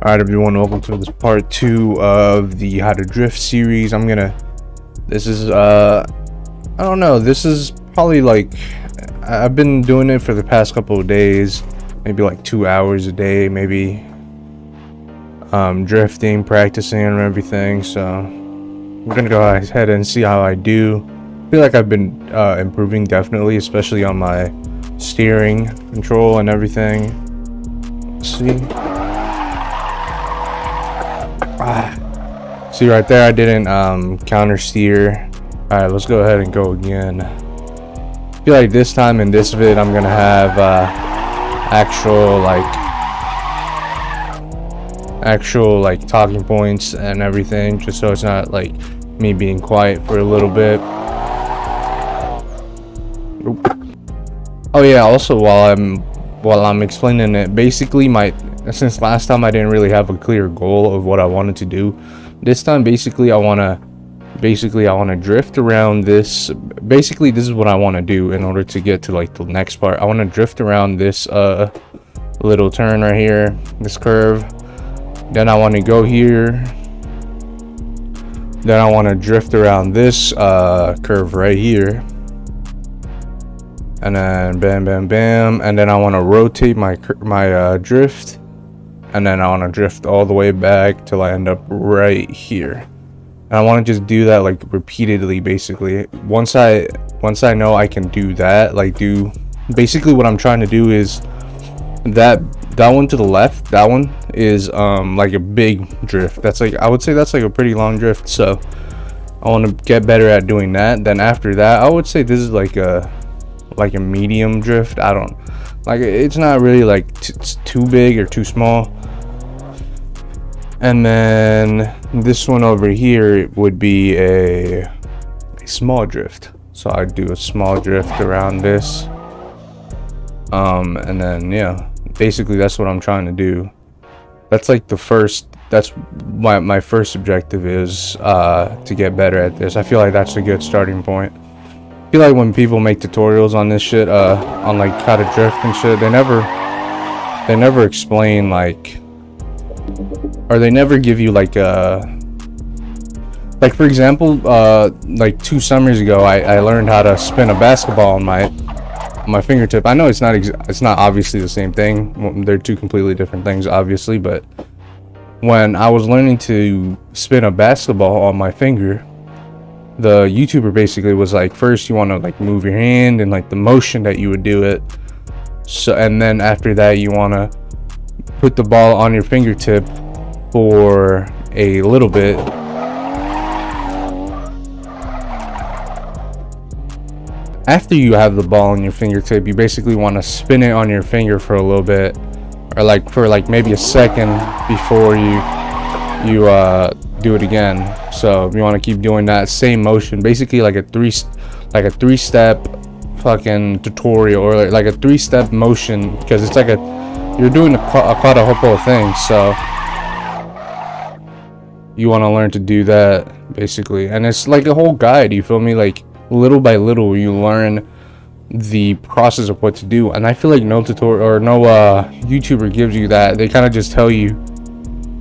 Alright everyone, welcome to this part 2 of the How to Drift series. This is I don't know, this is probably like, I've been doing it for the past couple of days, maybe like 2 hours a day, maybe drifting, practicing and everything. So we're gonna go ahead and see how I do. I feel like I've been improving, definitely, especially on my steering control and everything. Let's see. See right there, I didn't counter steer. All right, let's go ahead and go again. I feel like this time in this vid I'm gonna have actual like talking points and everything, just so it's not like me being quiet for a little bit. Oh yeah, also while I'm explaining it, basically since last time I didn't really have a clear goal of what I wanted to do, this time basically I want to drift around this. Basically this is what I want to do in order to get to like the next part. I want to drift around this little turn right here, this curve. Then I want to go here. Then I want to drift around this curve right here. And then bam, bam, bam. And then I want to rotate my drift. And then I want to drift all the way back till I end up right here. And I want to just do that like repeatedly, basically. Once I know I can do that, basically what I'm trying to do is that one to the left, that one is like a big drift. That's like, I would say that's like a pretty long drift. So I want to get better at doing that. Then after that, I would say this is like a medium drift. I don't like, it's not really like too big or too small. And then this one over here would be a small drift. So I do a small drift around this. And then yeah, basically that's what I'm trying to do. That's like that's my first objective is to get better at this. I feel like that's a good starting point. I feel like when people make tutorials on this shit, on like how to drift and shit, they never explain or they never give you like for example, like 2 summers ago I learned how to spin a basketball on my fingertip. I know it's not obviously the same thing, they're two completely different things obviously, but when I was learning to spin a basketball on my finger, the YouTuber basically was like, first you want to like move your hand and like the motion that you would do it, so, and then after that you want to put the ball on your fingertip for a little bit. After you have the ball on your fingertip, you basically want to spin it on your finger for a little bit, or like for like maybe a second before you do it again. So you want to keep doing that same motion, basically like a three-step fucking tutorial, or like a 3-step motion, because it's like you're doing quite a whole thing. So you want to learn to do that basically, and it's like a whole guide, you feel me? Like little by little you learn the process of what to do. And I feel like no tutorial or no YouTuber gives you that. They kind of just tell you,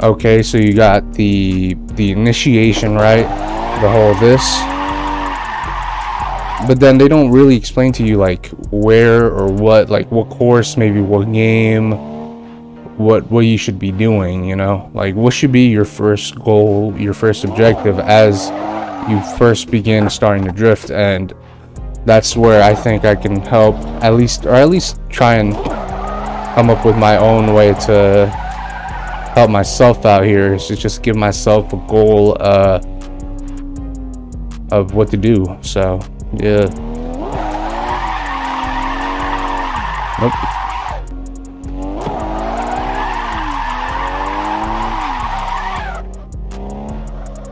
okay, so you got the initiation, right, the whole this, but then they don't really explain to you like where or what, like what course, maybe what game, what you should be doing, you know, like what should be your first goal, your first objective as you first begin starting to drift. And that's where I think I can help, at least try and come up with my own way to help myself out here, is to just give myself a goal of what to do. So yeah. Nope.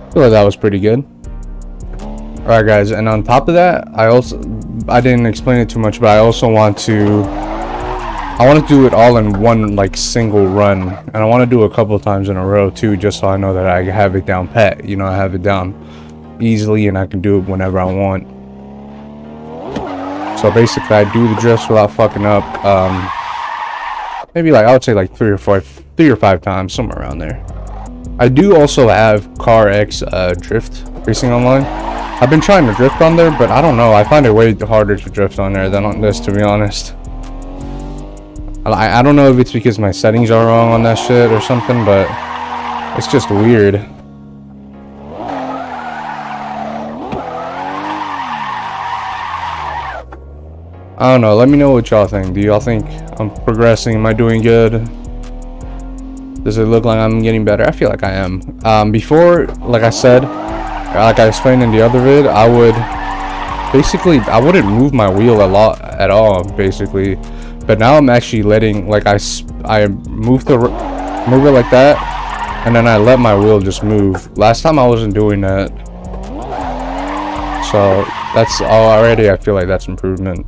I feel like that was pretty good. Alright guys, and on top of that, I didn't explain it too much, but I also want to do it all in one like single run, and I want to do it a couple of times in a row too, just so I know that I have it down pat, you know, I have it down easily and I can do it whenever I want. So basically I do the drifts without fucking up. maybe like I would say like 3 or 5 times, somewhere around there. I do also have Car X Drift Racing Online. I've been trying to drift on there, but I don't know. I find it way harder to drift on there than on this, to be honest. I don't know if it's because my settings are wrong on that shit or something, but it's just weird. I don't know. Let me know what y'all think. Do y'all think I'm progressing? Am I doing good? Does it look like I'm getting better? I feel like I am. Before, like I said, like I explained in the other vid, I wouldn't move my wheel a lot at all, basically. But now I'm actually letting, like, I move it like that, and then I let my wheel just move. Last time I wasn't doing that, so that's already, I feel like that's improvement.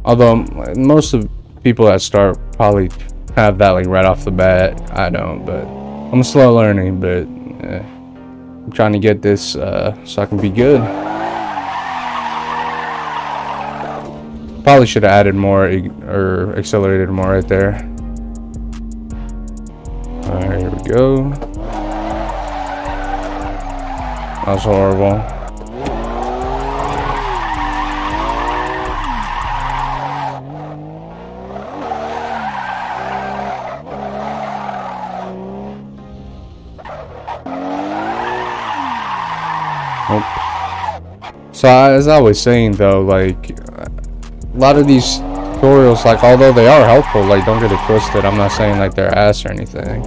Although most of people that start probably have that like right off the bat. I don't, but I'm slow learning. But I'm trying to get this so I can be good. Probably should have added more or accelerated more right there. Alright, here we go. That was horrible. Nope. So as I was saying though, like a lot of these tutorials, like although they are helpful, like don't get it twisted, I'm not saying like they're ass or anything,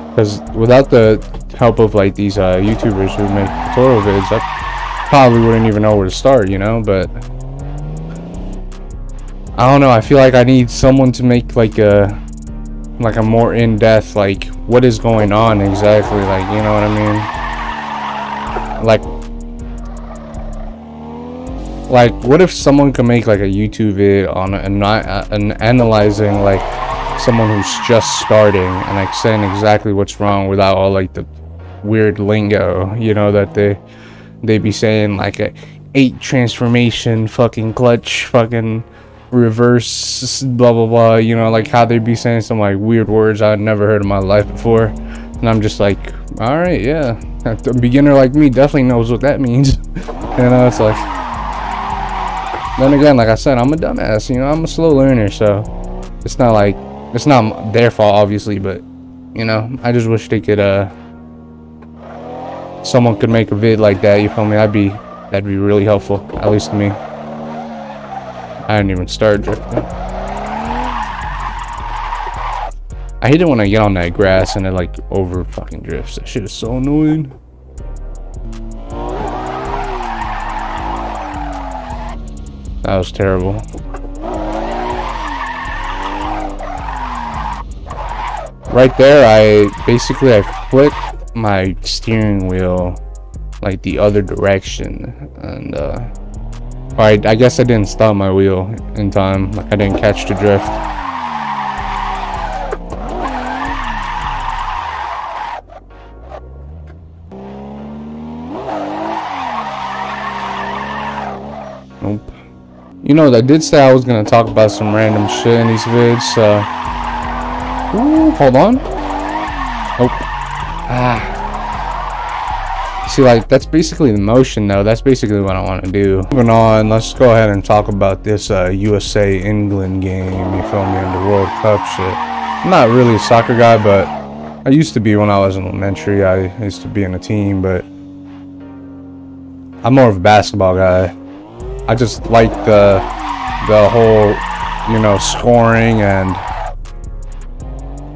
because without the help of like these YouTubers who make tutorial vids, I probably wouldn't even know where to start, you know. But I don't know, I feel like I need someone to make like a more in-depth, like what is going on exactly, like, you know what I mean? Like what if someone could make like a YouTube vid on analyzing like someone who's just starting and like saying exactly what's wrong without all like the weird lingo, you know, that they be saying, like a 8 transformation fucking clutch fucking reverse blah blah blah, you know, like how they be saying some like weird words I'd never heard in my life before, and I'm just like, all right, yeah, a beginner like me definitely knows what that means. You know, it's like, then again, like I said, I'm a dumbass, you know, I'm a slow learner, so it's not like, it's not their fault obviously, but you know, I just wish they could someone could make a vid like that, you feel me? That'd be really helpful, at least to me. I didn't even start drifting. I hate it when I get on that grass and it like over fucking drifts. That shit is so annoying. That was terrible. Right there, I flipped my steering wheel like the other direction, and I guess I didn't stop my wheel in time, like I didn't catch the drift. Nope. You know, I did say I was gonna talk about some random shit in these vids, so ooh, hold on. Nope. See, like, that's basically the motion, though. That's basically what I want to do. Moving on, let's go ahead and talk about this USA England game, you feel me, in the World Cup shit. I'm not really a soccer guy, but I used to be when I was in elementary. I used to be in a team, but I'm more of a basketball guy. I just like the whole, you know, scoring and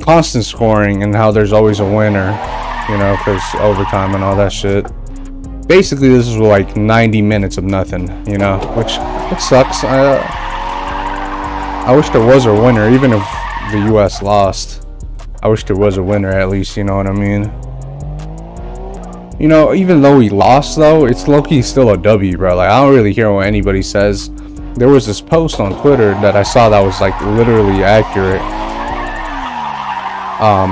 constant scoring, and how there's always a winner, you know, because overtime and all that shit. Basically, this is like 90 minutes of nothing, you know, which it sucks. I wish there was a winner, even if the US lost. I wish there was a winner at least, you know what I mean? You know, even though we lost, though, it's low-key still a W, bro. Like, I don't really hear what anybody says. There was this post on Twitter that I saw that was like literally accurate.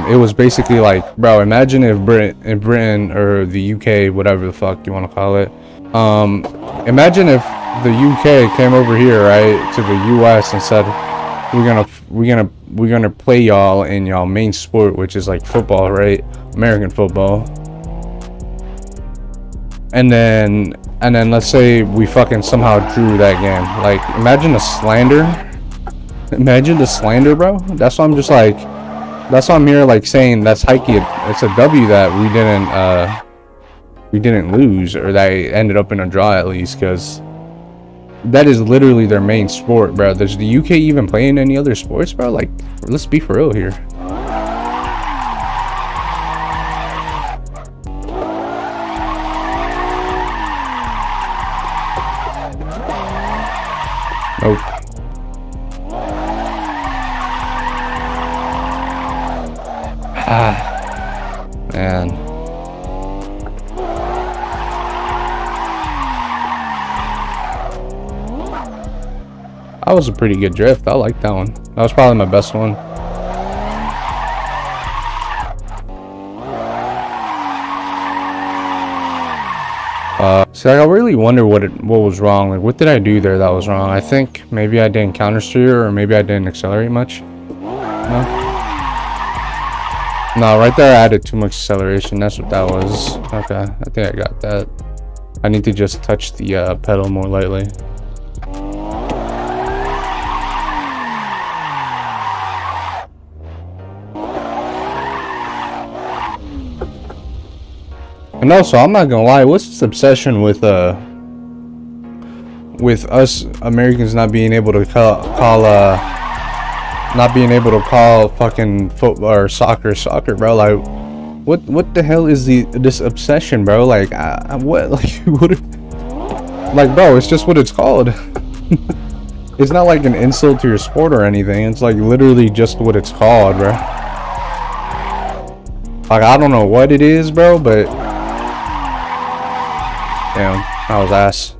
It was basically like, bro, imagine if Britain or the UK, whatever the fuck you want to call it, imagine if the UK came over here, right, to the US and said, we're gonna play y'all in y'all main sport, which is like football, right? American football. And then let's say we fucking somehow drew that game. Like, imagine the slander. Imagine the slander, bro. That's why I'm just like, that's why I'm here like saying that's hikey. It's a W that we didn't lose, or that ended up in a draw at least, because that is literally their main sport, bro. Does the UK even play in any other sports, bro? Like, let's be for real here. Nope. Ah, man. That was a pretty good drift. I like that one. That was probably my best one. See, like, I really wonder what was wrong. Like, what did I do there that was wrong? I think maybe I didn't counter steer, or maybe I didn't accelerate much. No, right there I added too much acceleration. That's what that was. Okay, I think I got that. I need to just touch the pedal more lightly. And also, I'm not gonna lie, what's this obsession with us Americans not being able to call fucking football or soccer, bro? Like, what the hell is this obsession, bro? Like, what, like, like, bro, it's just what it's called. It's not like an insult to your sport or anything. It's like literally just what it's called, bro. Like, I don't know what it is, bro, but damn, that was ass.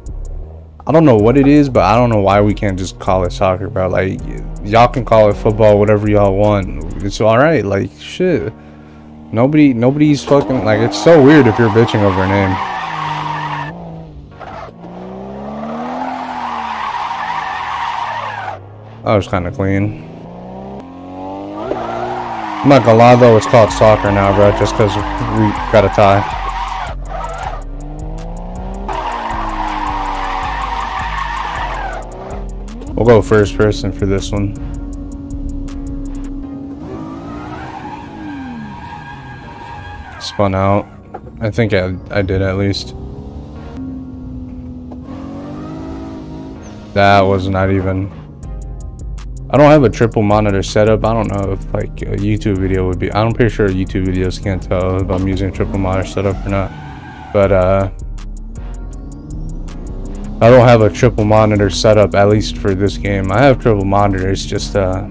I don't know what it is, but I don't know why we can't just call it soccer, bro. Like, y'all can call it football, whatever y'all want. It's alright, like, shit. Nobody's fucking, like, it's so weird if you're bitching over a name. That was kind of clean. I'm not gonna lie, though, it's called soccer now, bro, just because we got a tie. We'll go first person for this one. Spun out. I think I did at least. That was not even... I don't have a triple monitor setup. I don't know if like a YouTube video would be... I'm pretty sure YouTube videos can't tell if I'm using a triple monitor setup or not. But I don't have a triple monitor setup, at least for this game. I have triple monitors, just fuck.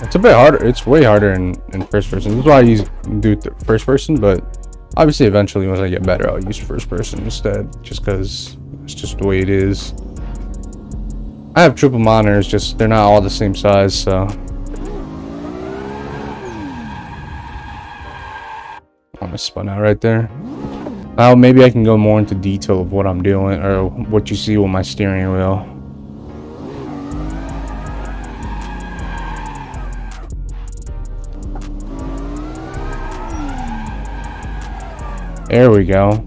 It's a bit harder. It's way harder in first person. This is why I do first person, but obviously eventually once I get better, I'll use first person instead, just because it's just the way it is. I have triple monitors, just they're not all the same size, so. I'm gonna spun out right there. Now maybe I can go more into detail of what I'm doing, or what you see with my steering wheel. There we go.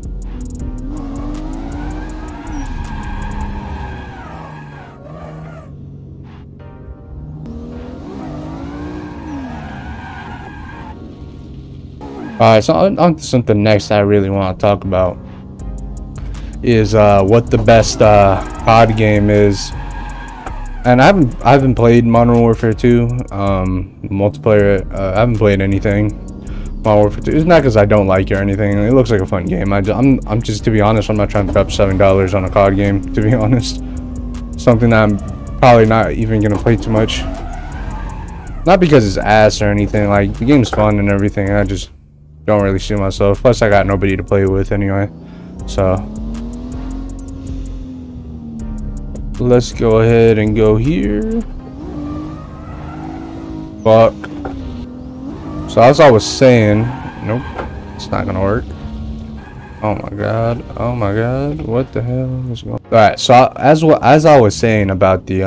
Alright, so on to something next I really want to talk about is what the best COD game is. And I haven't played Modern Warfare 2 multiplayer. I haven't played anything Modern Warfare 2. It's not because I don't like it or anything. It looks like a fun game. I'm just, to be honest, I'm not trying to drop $7 on a COD game, to be honest. Something that I'm probably not even gonna play too much. Not because it's ass or anything. Like, the game's fun and everything. I just don't really see myself. Plus, I got nobody to play with anyway. So let's go ahead and go here. Fuck. So as I was saying, nope, it's not gonna work. Oh my god. Oh my god. What the hell is going on? Alright, so as I was saying about the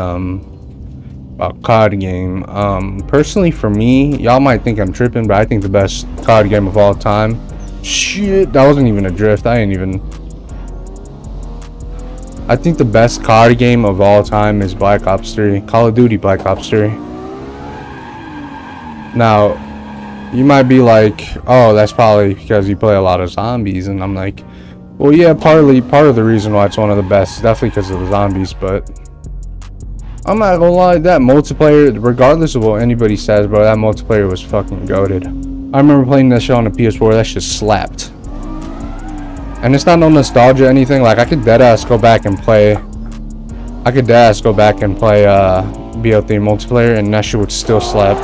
COD game, personally for me, y'all might think I'm tripping, but I think the best COD game of all time. Shit, that wasn't even a drift. I think the best COD game of all time is Black Ops 3. Call of Duty Black Ops 3. Now, you might be like, oh, that's probably because you play a lot of zombies, and I'm like, well, yeah, part of the reason why it's one of the best is definitely because of the zombies, but I'm not gonna lie, that multiplayer, regardless of what anybody says, bro, that multiplayer was fucking goated. I remember playing that shit on the PS4, that shit slapped. And it's not no nostalgia or anything, like I could deadass go back and play BO3 multiplayer and that shit would still slap.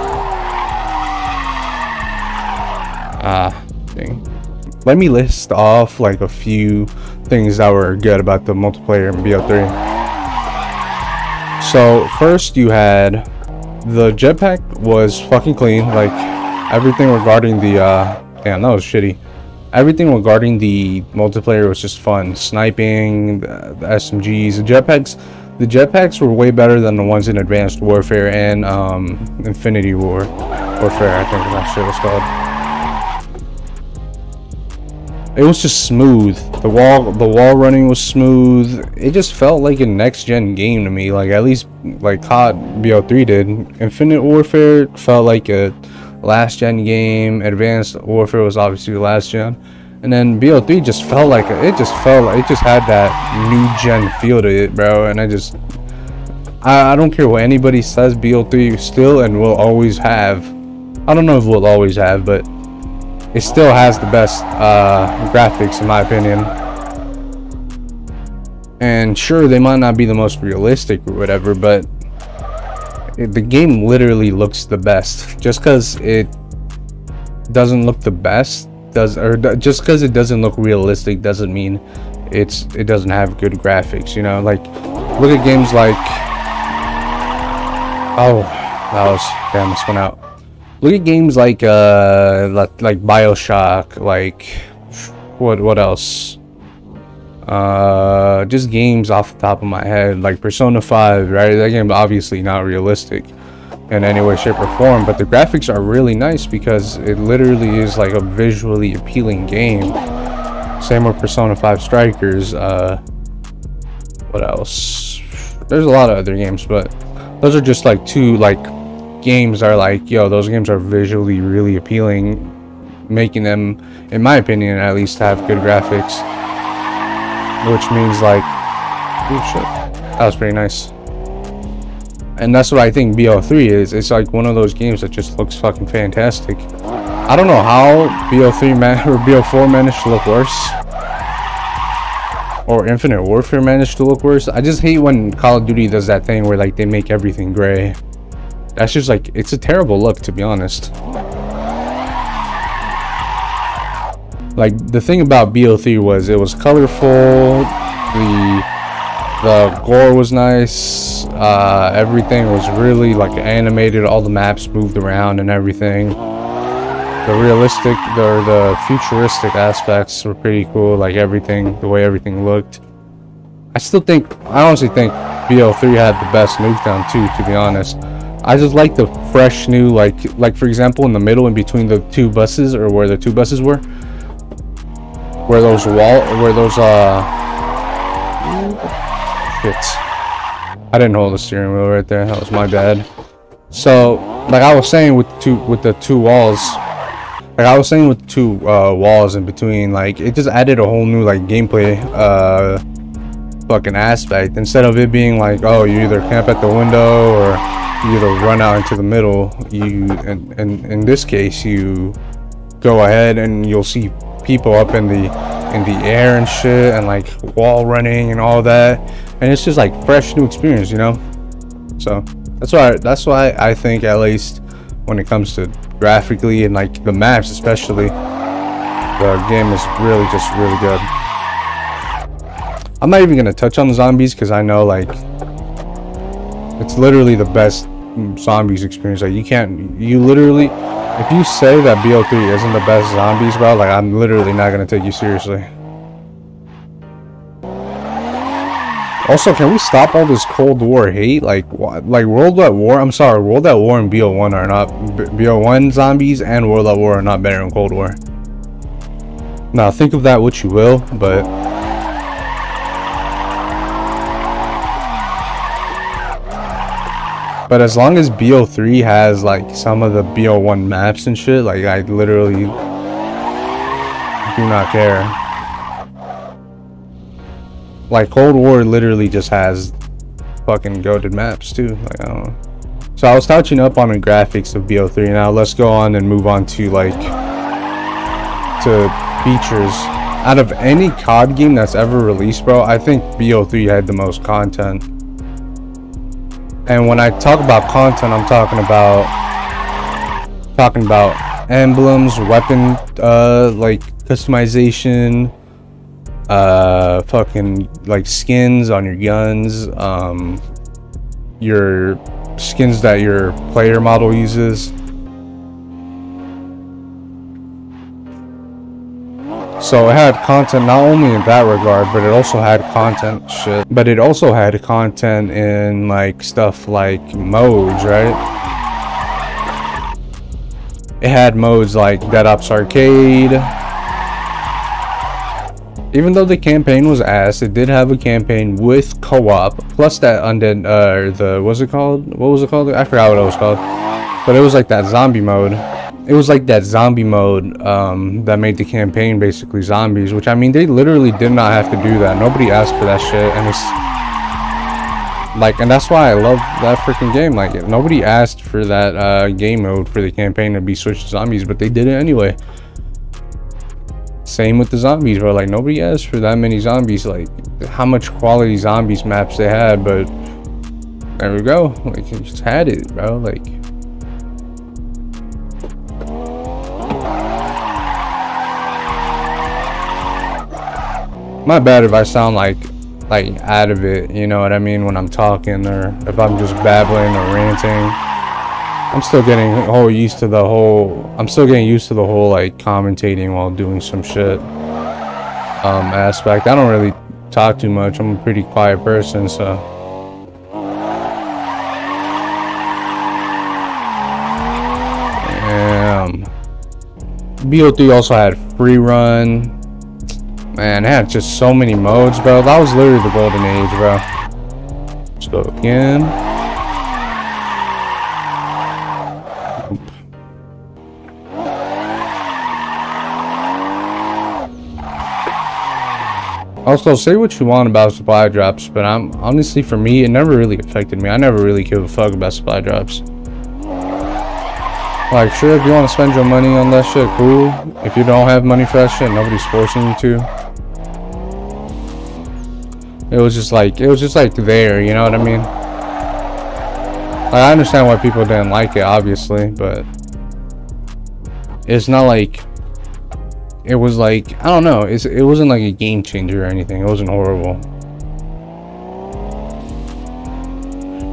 Dang. Let me list off like a few things that were good about the multiplayer in BO3. So first you had the jetpack was fucking clean, like everything regarding the damn, that was shitty. Everything regarding the multiplayer was just fun. Sniping, the SMGs, the jetpacks were way better than the ones in Advanced Warfare and Infinity Warfare, I think that shit was called. It was just smooth. The wall running was smooth. It just felt like a next gen game to me. Like at least like COD BO3 did. Infinite Warfare felt like a last gen game. Advanced Warfare was obviously last gen. And then BO3 just felt like it just had that new gen feel to it, bro. And I don't care what anybody says, BO3 still and will always have. I don't know if we'll always have, but it still has the best graphics in my opinion. And sure, they might not be the most realistic or whatever, but the game literally looks the best. Just because it doesn't look the best just because it doesn't look realistic doesn't mean it doesn't have good graphics, you know. Like look at games like, oh, that was, damn, this went out. Look at games like BioShock, like what else? Just games off the top of my head, like Persona 5, right? That game obviously not realistic in any way, shape, or form, but the graphics are really nice because it literally is like a visually appealing game. Same with Persona 5 Strikers. What else? There's a lot of other games, but those are just like two like games are like, yo, those games are visually really appealing, making them, in my opinion at least, have good graphics, which means like, oh shit, that was pretty nice. And that's what I think BO3 is. It's like one of those games that just looks fucking fantastic. I don't know how BO4 managed to look worse, or Infinite Warfare managed to look worse. I just hate when Call of Duty does that thing where like they make everything gray. That's just like, it's a terrible look, to be honest. Like the thing about BO3 was it was colorful, the gore was nice, everything was really like animated, all the maps moved around and everything. The futuristic aspects were pretty cool, like everything, the way everything looked. I honestly think BO3 had the best Nuketown too, to be honest. I just like the fresh new, like for example in the middle in between the two buses, or where the two buses were, shit. I didn't hold the steering wheel right there. That was my bad. So, like I was saying with the two walls, in between, like it just added a whole new like gameplay fucking aspect. Instead of it being like, oh, you either camp at the window or you either run out into the middle, in this case you go ahead and you'll see people up in the air and shit, and like wall running and all that, and it's just like fresh new experience, you know. So that's why I think, at least when it comes to graphically and like the maps especially, the game is really good. I'm not even gonna touch on the zombies because I know like it's literally the best zombies experience. Like you literally, if you say that BO3 isn't the best zombies, bro, like I'm literally not gonna take you seriously. Also, can we stop all this Cold War hate? Like World at War. I'm sorry, World at War and BO1 are not. BO1 zombies and World at War are not better than Cold War. Now think of that what you will, but as long as BO3 has like some of the BO1 maps and shit, like I literally do not care. Like Cold War literally just has fucking goated maps too. Like I don't know. So I was touching up on the graphics of BO3. Now let's go on and move on to like features. Out of any COD game that's ever released, bro, I think BO3 had the most content. And when I talk about content, I'm talking about emblems, weapon like customization, fucking like skins on your guns, your skins that your player model uses. So it had content not only in that regard, but it also had content shit. But it also had content in like stuff like modes, right? It had modes like Dead Ops Arcade. Even though the campaign was ass, it did have a campaign with co-op, plus that undead, what was it called? I forgot what it was called. But it was like that zombie mode. It was like that zombie mode that made the campaign basically zombies, which I mean, they literally did not have to do that. Nobody asked for that shit, and it's like, and that's why I love that freaking game. Like, nobody asked for that game mode for the campaign to be switched to zombies, but they did it anyway. Same with the zombies, bro. Like, nobody asked for that many zombies. Like, how much quality zombies maps they had, but there we go. Like, you just had it, bro. Like, my bad if I sound like out of it, you know what I mean, when I'm talking, or if I'm just babbling or ranting. I'm still getting used to the whole like commentating while doing some shit aspect. I don't really talk too much. I'm a pretty quiet person, so BO3 also had free run. Man, it had just so many modes, bro. That was literally the golden age, bro. Let's go again. Also, say what you want about supply drops, but honestly, for me, it never really affected me. I never really give a fuck about supply drops. Like, sure, if you want to spend your money on that shit, cool. If you don't have money for that shit, nobody's forcing you to. It was just like there, you know what I mean? Like, I understand why people didn't like it, obviously, but it's not like it was like, I don't know, it wasn't like a game changer or anything. It wasn't horrible.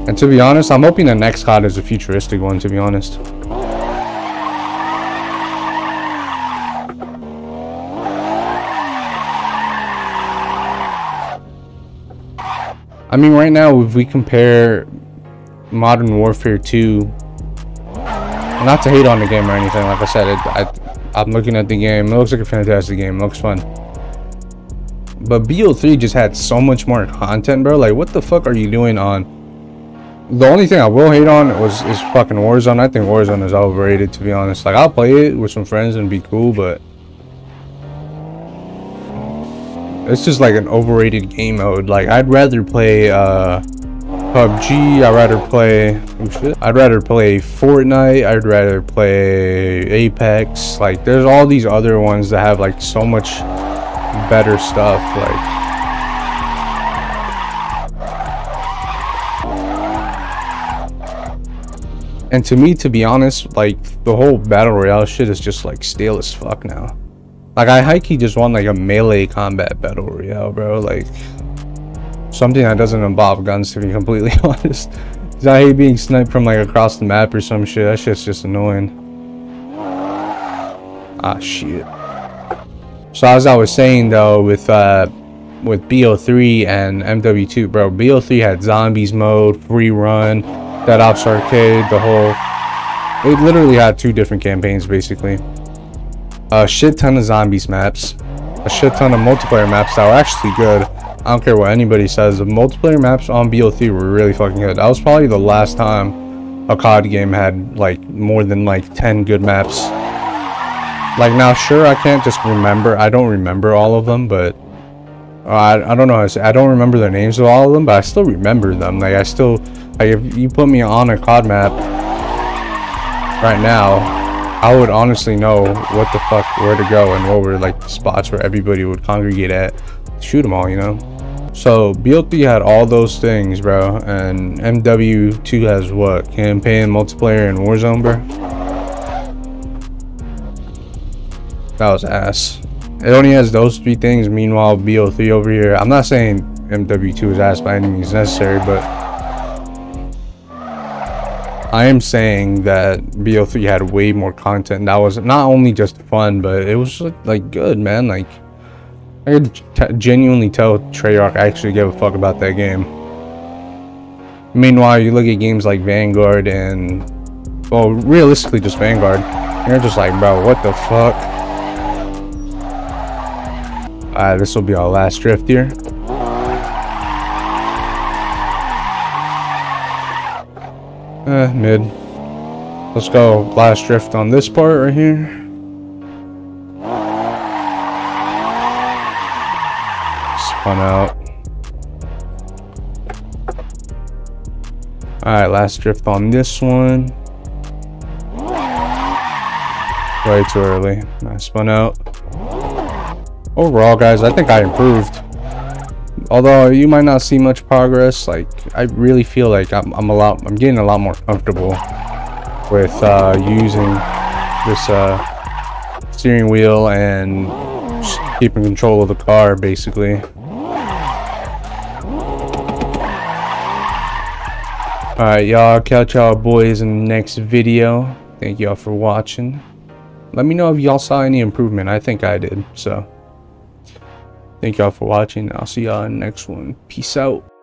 And to be honest, I'm hoping the next COD is a futuristic one, to be honest. I mean, right now, if we compare Modern Warfare 2, not to hate on the game or anything, like I said, I'm looking at the game. It looks like a fantastic game. It looks fun. But BO3 just had so much more content, bro. Like, what the fuck are you doing on? The only thing I will hate on is fucking Warzone. I think Warzone is overrated, to be honest. Like, I'll play it with some friends and be cool, but it's just like an overrated game mode. Like, I'd rather play PUBG. I'd rather play Fortnite. I'd rather play Apex. Like, there's all these other ones that have like so much better stuff. Like, and to me, to be honest, like, the whole battle royale shit is just like stale as fuck now. Like, I high-key just want like a melee combat battle royale, bro. Like, something that doesn't involve guns, to be completely honest. Cause I hate being sniped from like across the map or some shit. That shit's just annoying. Ah, shit. So as I was saying though, with with BO3 and MW2, bro. BO3 had zombies mode, free run, Dead Ops Arcade, the whole. It literally had 2 different campaigns basically. A shit ton of zombies maps, a shit ton of multiplayer maps that were actually good. I don't care what anybody says. The multiplayer maps on BO3 were really fucking good. That was probably the last time a COD game had like more than like 10 good maps. Like now, sure, I can't just remember. I don't remember all of them, but I don't know how to say. I don't remember the names of all of them, but I still remember them. Like I still, like if you put me on a COD map right now, I would honestly know what the fuck, where to go, and what were like the spots where everybody would congregate at. Shoot them all, you know. So BO3 had all those things, bro, and MW2 has what? Campaign, multiplayer, and Warzone, bro. That was ass. It only has those 3 things. Meanwhile, BO3 over here, I'm not saying MW2 is ass by any means necessary, but I am saying that BO3 had way more content that was not only just fun, but it was like good, man. Like I could genuinely tell Treyarch actually gave a fuck about that game. Meanwhile, you look at games like Vanguard and, well, realistically just Vanguard, and you're just like, bro, what the fuck? Alright, this will be our last drift here. Mid. Let's go last drift on this part right here. Spun out. Alright, last drift on this one. Way too early. I spun out. Overall, guys, I think I improved. Although you might not see much progress, like I really feel like I'm getting a lot more comfortable with using this steering wheel and just keeping control of the car, basically. Alright, y'all, catch y'all boys in the next video. Thank y'all for watching. Let me know if y'all saw any improvement. I think I did, so thank y'all for watching. I'll see y'all in the next one. Peace out.